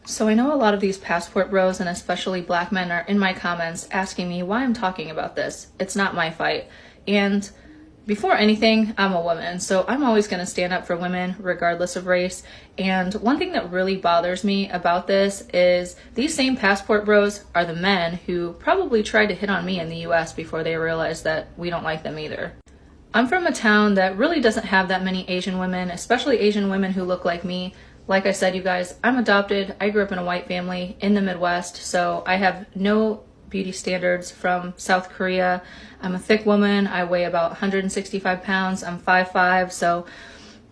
So I know a lot of these passport bros, and especially black men, are in my comments asking me why I'm talking about this. It's not my fight. And before anything, I'm a woman, so I'm always going to stand up for women regardless of race. And one thing that really bothers me about this is these same passport bros are the men who probably tried to hit on me in the US before they realized that we don't like them either. I'm from a town that really doesn't have that many Asian women, especially Asian women who look like me. Like I said, you guys, I'm adopted. I grew up in a white family in the Midwest, so I have no beauty standards from South Korea. I'm a thick woman. I weigh about 165 pounds. I'm 5'5", so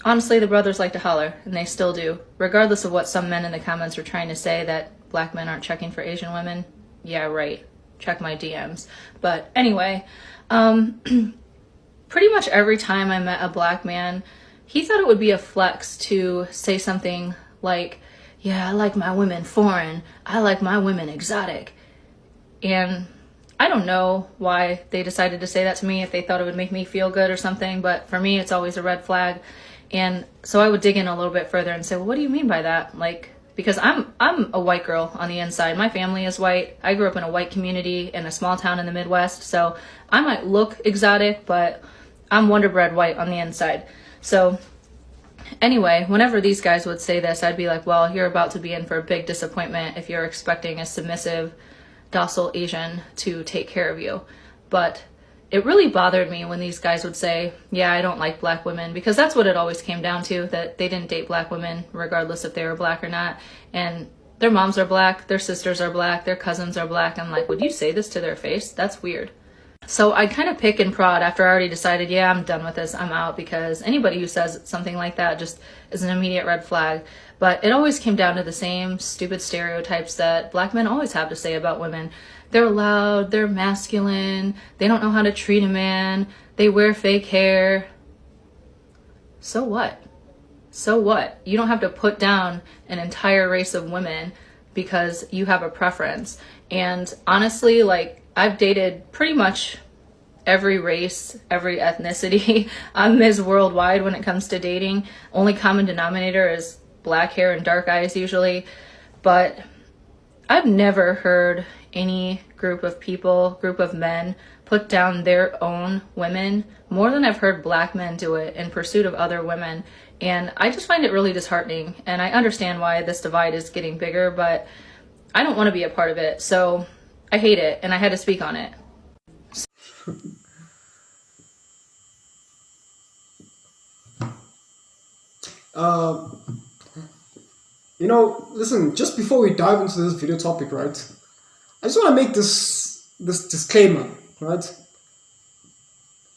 honestly, the brothers like to holler, and they still do. Regardless of what some men in the comments are trying to say, that black men aren't checking for Asian women. Yeah, right. Check my DMs. But anyway, pretty much every time I met a black man, he thought it would be a flex to say something like, yeah, I like my women foreign. I like my women exotic. And I don't know why they decided to say that to me, if they thought it would make me feel good or something, but for me, it's always a red flag. And so I would dig in a little bit further and say, well, what do you mean by that? Like, because I'm a white girl on the inside. My family is white. I grew up in a white community in a small town in the Midwest, so I might look exotic, but I'm Wonder Bread white on the inside. So anyway, whenever these guys would say this, I'd be like, well, you're about to be in for a big disappointment if you're expecting a submissive, docile Asian to take care of you. But it really bothered me when these guys would say, yeah, I don't like black women, because that's what it always came down to, that they didn't date black women regardless if they were black or not. And their moms are black, their sisters are black, their cousins are black. I'm like, would you say this to their face? That's weird. So I kind of pick and prod after I already decided, yeah, I'm done with this, I'm out, because anybody who says something like that just is an immediate red flag. But it always came down to the same stupid stereotypes that black men always have to say about women. They're loud, they're masculine, they don't know how to treat a man, they wear fake hair. So what? So what? You don't have to put down an entire race of women because you have a preference. And honestly, like, I've dated pretty much every race, every ethnicity. I'm Ms. Worldwide when it comes to dating. Only common denominator is black hair and dark eyes usually. But I've never heard any group of men put down their own women more than I've heard black men do it in pursuit of other women. And I just find it really disheartening. And I understand why this divide is getting bigger, but I don't want to be a part of it. So I hate it, and I had to speak on it. Listen, just before we dive into this video topic, right, I just want to make this disclaimer, right?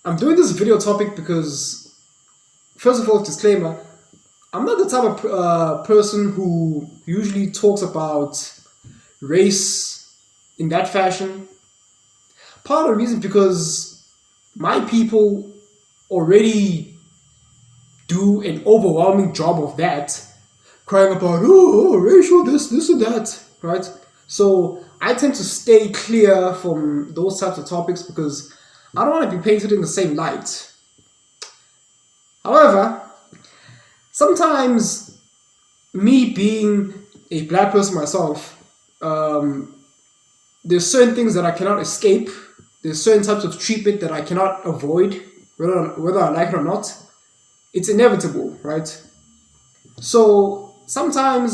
I'm doing this video topic because, first of all, disclaimer, I'm not the type of person who usually talks about race in that fashion. Part of the reason because my people already do an overwhelming job of that, crying about, oh, racial this and that, right? So I tend to stay clear from those types of topics because I don't want to be painted in the same light. However, sometimes me being a black person myself, there's certain things that I cannot escape. There's certain types of treatment that I cannot avoid, whether I like it or not. It's inevitable, right? So sometimes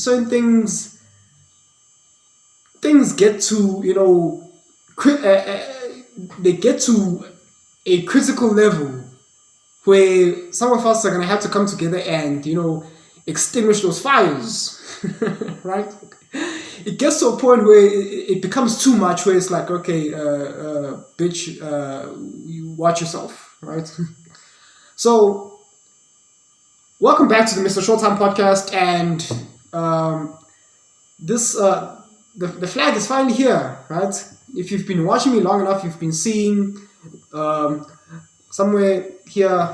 certain things get to, they get to a critical level where some of us are going to have to come together and, extinguish those fires, right? It gets to a point where it becomes too much, where it's like, okay, bitch, you watch yourself, right? So, welcome back to the MrShowTym podcast, and the flag is finally here, right? If you've been watching me long enough, you've been seeing somewhere here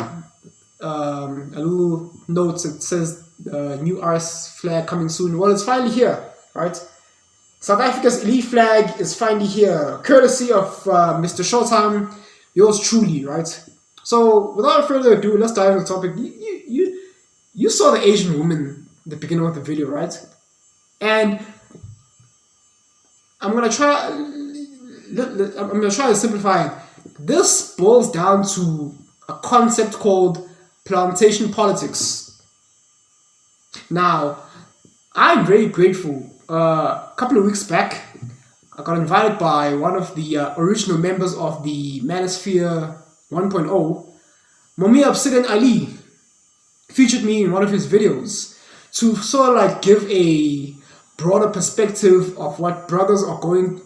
a little note that says new RS flag coming soon. Well, it's finally here, right? South Africa's elite flag is finally here, courtesy of MrShowTym, yours truly, right? So, without further ado, let's dive into the topic. You saw the Asian woman at the beginning of the video, right? And I'm gonna try to simplify it. This boils down to a concept called plantation politics. Now, I'm very grateful. A couple of weeks back, I got invited by one of the original members of the Manosphere 1.0, Mumia Obsidian Ali, featured me in one of his videos to sort of like give a broader perspective of what brothers are going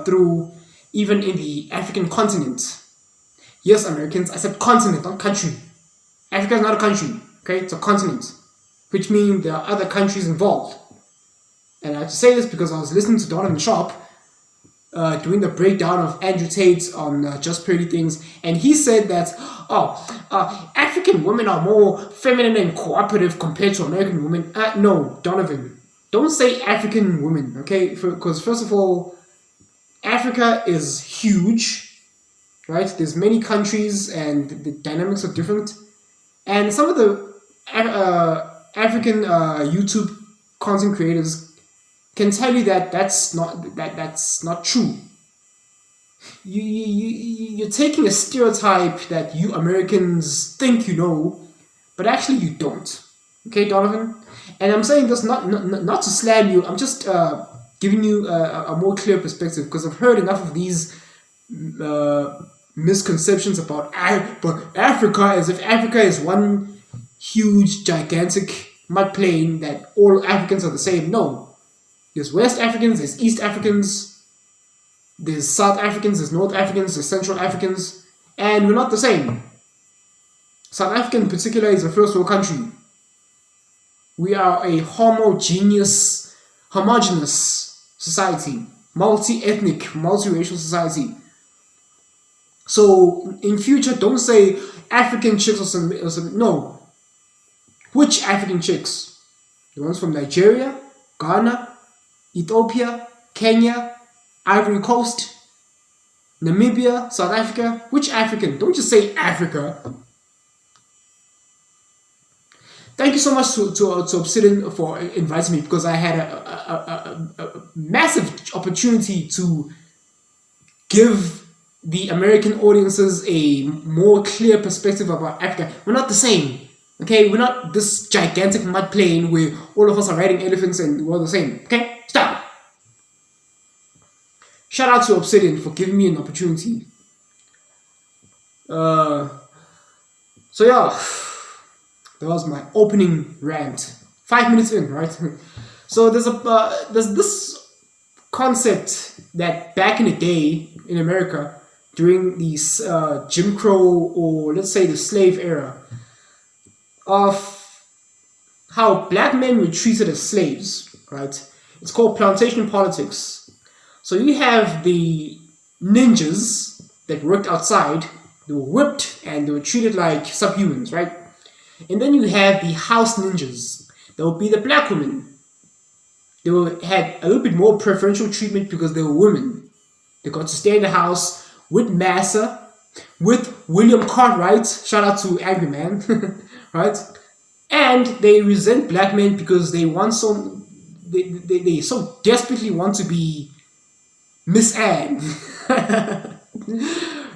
through even in the African continent. Yes, Americans, I said continent, not country. Africa is not a country, okay? It's a continent, which means there are other countries involved. And I have to say this because I was listening to Donovan Sharp doing the breakdown of Andrew Tate on Just Pretty Things, and he said that, African women are more feminine and cooperative compared to American women. No, Donovan, don't say African women, okay? Because first of all, Africa is huge, right? There's many countries and the dynamics are different. And some of the African YouTube content creators can tell you that that's not true. You're taking a stereotype that you Americans think you know, but actually you don't. Okay, Donovan? And I'm saying this not to slam you. I'm just giving you a more clear perspective, because I've heard enough of these misconceptions about Africa, as if Africa is one huge, gigantic mud plain that all Africans are the same. No. There's West Africans, there's East Africans, there's South Africans, there's North Africans, there's Central Africans, and we're not the same. South Africa in particular is a first world country. We are a homogeneous society, multi-ethnic, multi-racial society. So in future, don't say African chicks or some. No. Which African chicks? The ones from Nigeria, Ghana, Ethiopia, Kenya, Ivory Coast, Namibia, South Africa. Which African? Don't just say Africa. Thank you so much to Obsidian for inviting me, because I had a massive opportunity to give the American audiences a more clear perspective about Africa. We're not the same. Okay, we're not this gigantic mud plain where all of us are riding elephants and we're all the same. Okay, stop. Shout out to Obsidian for giving me an opportunity. So yeah, that was my opening rant. 5 minutes in, right? So there's this concept that back in the day in America, during the Jim Crow, or let's say the slave era, of how black men were treated as slaves, right? It's called plantation politics. So you have the ninjas that worked outside, they were whipped and they were treated like subhumans, right? And then you have the house ninjas. That would be the black women. They had a little bit more preferential treatment because they were women. They got to stay in the house with Massa, with William Cartwright, shout out to Angry Man, right? And they resent black men because they want they so desperately want to be Miss Anne.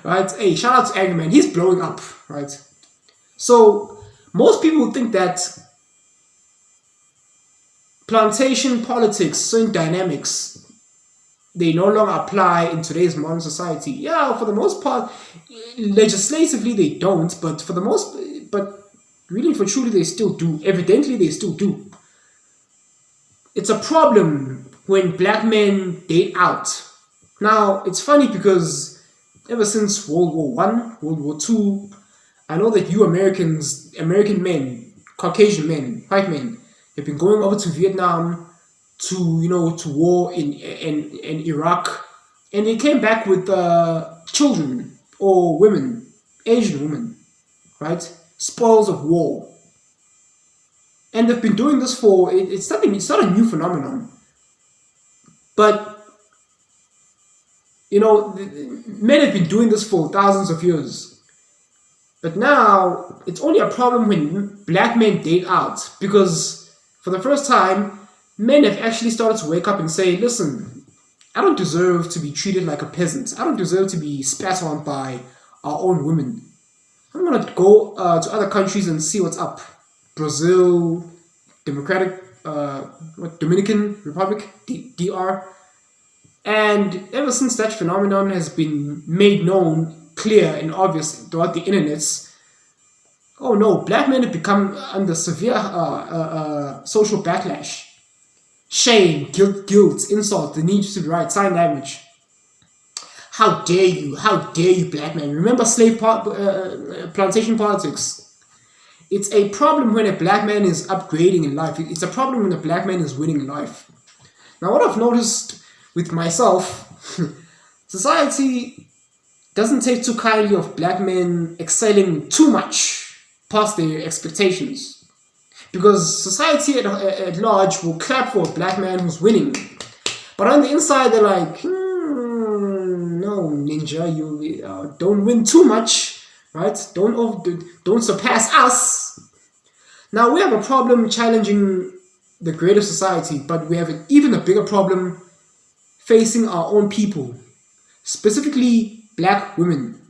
Right? Hey, shout out to Angry Man, he's blowing up, right? So most people think that plantation politics, certain dynamics, they no longer apply in today's modern society. Yeah, for the most part, legislatively they don't, but really for truly they still do. Evidently they still do. It's a problem when black men date out. Now, it's funny because ever since World War I, World War II, I know that you American men, Caucasian men, white men, have been going over to Vietnam, to war in Iraq, and they came back with children or women, Asian women, right? Spoils of war. And they've been doing this for, it's not a new phenomenon. But, men have been doing this for thousands of years. But now, it's only a problem when black men date out. Because for the first time, men have actually started to wake up and say, listen, I don't deserve to be treated like a peasant. I don't deserve to be spat on by our own women. I'm going to go to other countries and see what's up. Brazil, Dominican Republic, DR. And ever since that phenomenon has been made known, clear and obvious throughout the internets, oh no, black men have become under severe social backlash. Shame, guilt, insult, the need to be right, sign language. How dare you, black men. Remember slave plantation politics. It's a problem when a black man is upgrading in life. It's a problem when a black man is winning in life. Now, what I've noticed with myself, society doesn't take too kindly of black men excelling too much past their expectations. Because society at large will clap for a black man who's winning. But on the inside, they're like, no, ninja, you don't win too much, right? Don't surpass us. Now, we have a problem challenging the greater society, but we have even a bigger problem facing our own people, specifically black women.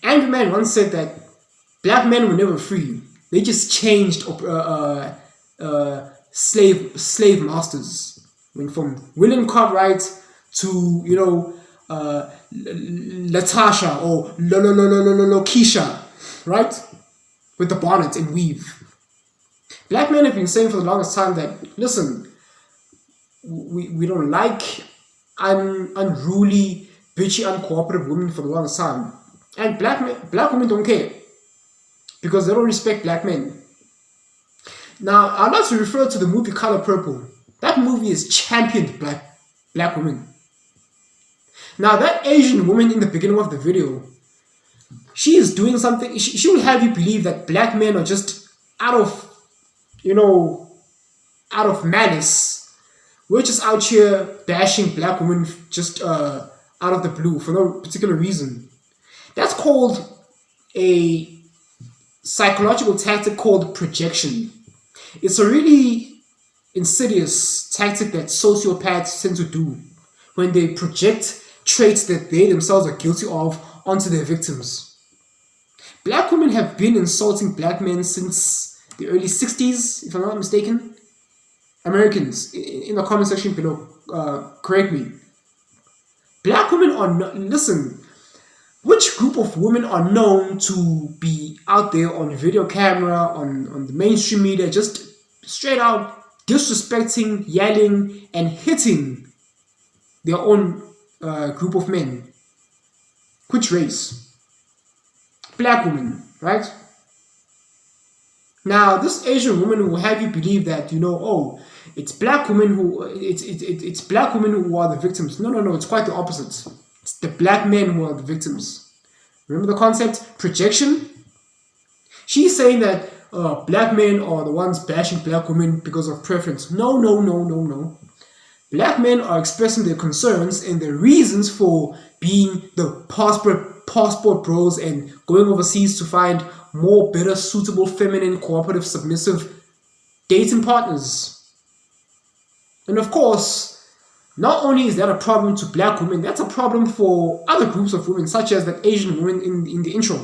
Angry Man once said that black men were never free. They just changed slave masters. Went from William Cartwright to, Latasha or Keisha, right? With the bonnet and weave. Black men have been saying for the longest time that, listen, we don't like unruly, bitchy, uncooperative women for the longest time. And black women don't care. Because they don't respect black men. Now, I'd like to refer to the movie Color Purple. That movie has championed black women. Now, that Asian woman in the beginning of the video, she is doing something. She will have you believe that black men are just out of malice. We're just out here bashing black women just out of the blue for no particular reason. That's called a psychological tactic called projection. It's a really insidious tactic that sociopaths tend to do when they project traits that they themselves are guilty of onto their victims. Black women have been insulting black men since the early 60s, if I'm not mistaken. Americans, in the comment section below, correct me. Black women are not, listen, which group of women are known to be out there on video camera, on the mainstream media, just straight out disrespecting, yelling, and hitting their own group of men? Which race? Black women, right? Now, this Asian woman will have you believe that, it's black women who it's black women who are the victims. No, it's quite the opposite. It's the black men who are the victims. Remember the concept? Projection? She's saying that black men are the ones bashing black women because of preference. No. Black men are expressing their concerns and their reasons for being the passport bros and going overseas to find more better, suitable, feminine, cooperative, submissive dating partners. And of course, not only is that a problem to black women, that's a problem for other groups of women, such as that Asian woman in the intro.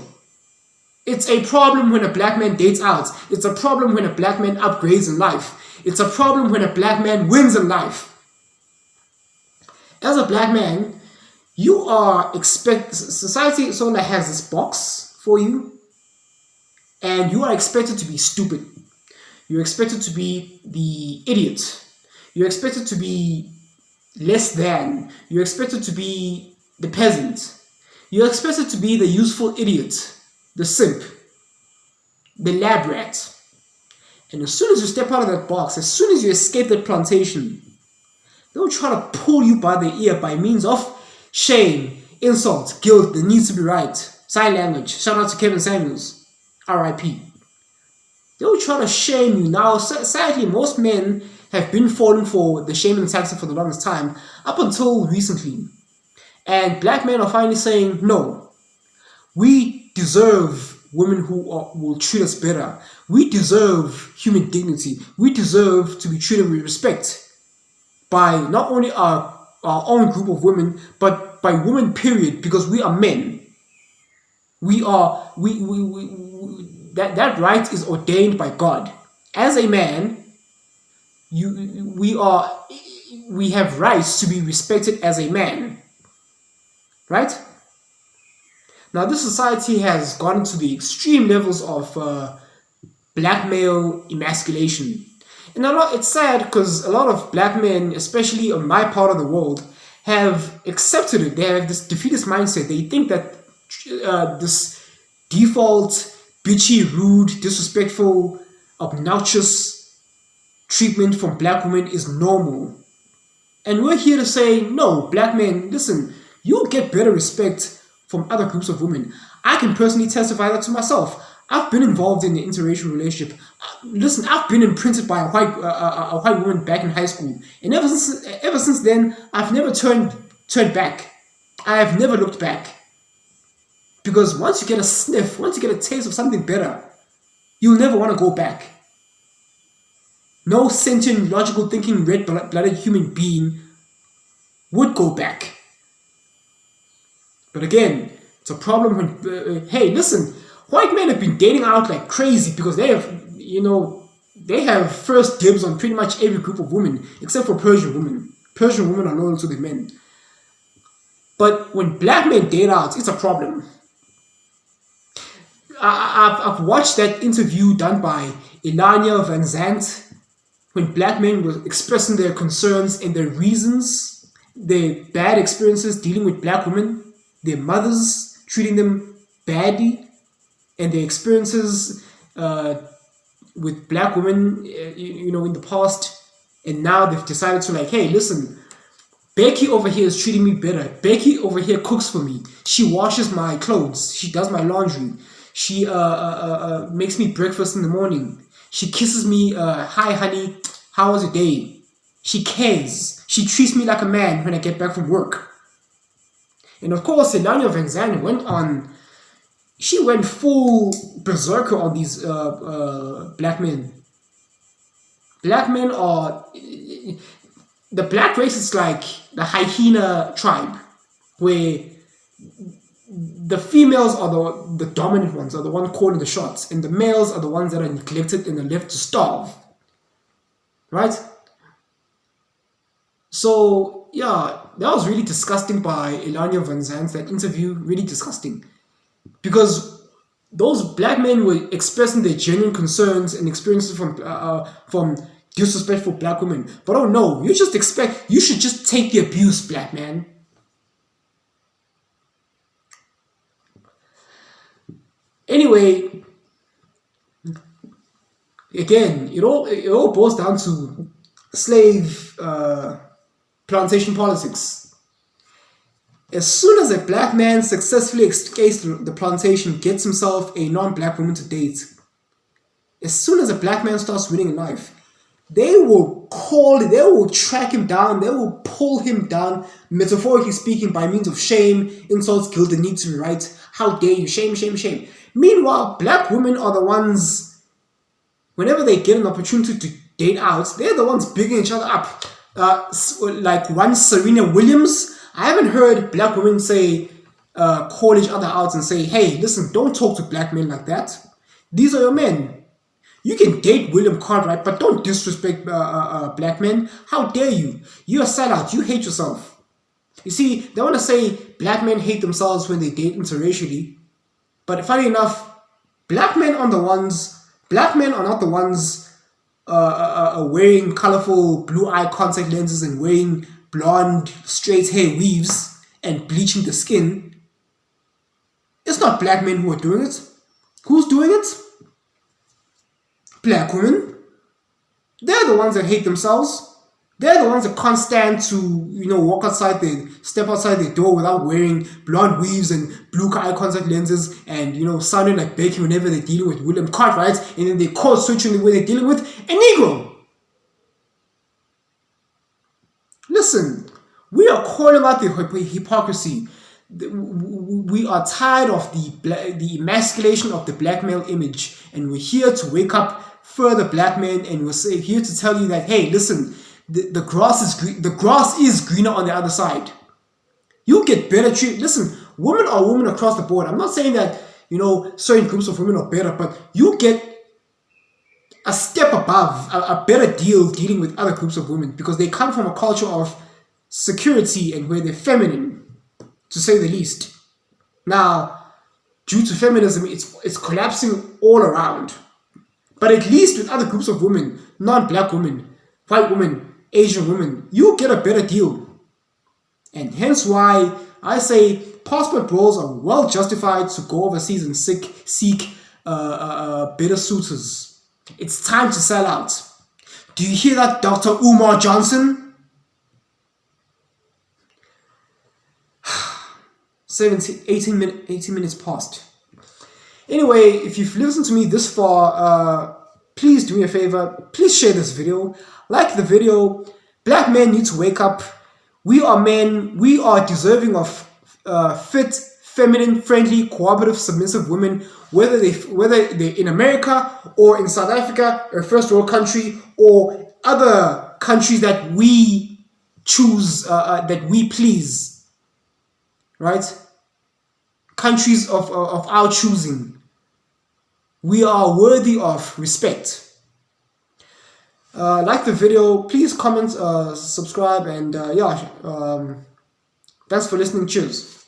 It's a problem when a black man dates out. It's a problem when a black man upgrades in life. It's a problem when a black man wins in life. As a black man, you are society sort of has this box for you, and you are expected to be stupid. You're expected to be the idiot. You're expected to be less than. You're expected to be the peasant. You're expected to be the useful idiot, the simp, the lab rat. And as soon as you step out of that box, as soon as you escape that plantation, they'll try to pull you by the ear by means of shame, insult, guilt, the need to be right, sign language. Shout out to Kevin Samuels, R.I.P. They'll try to shame you. Now, sadly, most men have been falling for the shaming tactic for the longest time, up until recently. And black men are finally saying, no, we deserve women who will treat us better. We deserve human dignity. We deserve to be treated with respect by not only our own group of women, but by women, period, because we are men. That right is ordained by God. As a man, we have rights to be respected as a man, right? Now, this society has gone to the extreme levels of black male emasculation, and it's sad because a lot of black men, especially in my part of the world, have accepted it. They have this defeatist mindset. They think that this default, bitchy, rude, disrespectful, obnoxious treatment from black women is normal. And we're here to say, no, black men, listen, you'll get better respect from other groups of women. I can personally testify that to myself. I've been involved in an interracial relationship. Listen, I've been imprinted by a white woman back in high school. And ever since then, I've never turned back. I have never looked back. Because once you get a sniff, once you get a taste of something better, you'll never want to go back. No sentient, logical thinking, red-blooded human being would go back. But again, it's a problem when, hey, listen, white men have been dating out like crazy because they have first dibs on pretty much every group of women, except for Persian women. Persian women are loyal to the men. But when black men date out, it's a problem. I've watched that interview done by Elania Van Zandt when black men were expressing their concerns and their reasons, their bad experiences dealing with black women, their mothers treating them badly, and their experiences with black women, in the past, and now they've decided to hey, listen, Becky over here is treating me better. Becky over here cooks for me. She washes my clothes. She does my laundry. She makes me breakfast in the morning. She kisses me, hi honey, how was your day? She cares. She treats me like a man when I get back from work. And of course, Elania Van Zandt she went full berserker on these black men. Black men are, the black race is like the hyena tribe, where the females are the dominant ones, are the ones calling the shots, and the males are the ones that are neglected and are left to starve. Right? So, yeah, that was really disgusting by Elania Van Zandt, that interview, really disgusting. Because those black men were expressing their genuine concerns and experiences from disrespectful black women. But oh no, you should just take the abuse, black man. Anyway, again, it all boils down to slave plantation politics. As soon as a black man successfully escapes the plantation, gets himself a non-black woman to date, as soon as a black man starts winning in life, they will track him down, they will pull him down, metaphorically speaking, by means of shame, insults, guilt, and need to be right. How dare you? Shame, shame, shame. Meanwhile, black women are the ones, whenever they get an opportunity to date out, they're the ones bigging each other up. Like one Serena Williams, I haven't heard black women call each other out and say, hey, listen, don't talk to black men like that. These are your men. You can date William Cartwright, but don't disrespect black men. How dare you? You're a sellout. You hate yourself. You see, they want to say black men hate themselves when they date interracially. But funny enough, black men are not the ones wearing colorful blue eye contact lenses and wearing blonde straight hair weaves and bleaching the skin. It's not black men who are doing it. Who's doing it? Black women. They're the ones that hate themselves. They're the ones that can't stand to, step outside their door without wearing blonde weaves and blue eye contact lenses and, sounding like Becky whenever they're dealing with William Cartwright, and then they code switching the way they're dealing with a Negro. Listen, we are calling out the hypocrisy. We are tired of the emasculation of the black male image, and we're here to wake up further black men, and we're here to tell you that, hey, listen, the grass is green, the grass is greener on the other side. You get better treatment. Listen, women are women across the board. I'm not saying that, you know, certain groups of women are better, but you get a step above, a better deal dealing with other groups of women, because they come from a culture of security and where they're feminine, to say the least. Now, due to feminism, it's collapsing all around. But at least with other groups of women, non-black women, white women, Asian women, you get a better deal. And hence why I say passport bros are well justified to go overseas and seek better suitors. It's time to sell out. Do you hear that, Dr. Umar Johnson? 18 minutes past. Anyway, if you've listened to me this far, please do me a favor. Please share this video. Like the video. Black men need to wake up. We are men. We are deserving of fit, feminine, friendly, cooperative, submissive women, whether they're in America or in South Africa, a first world country, or other countries that we choose, that we please, right? Countries of our choosing. We are worthy of respect. Like the video, please comment, subscribe, and thanks for listening. Cheers.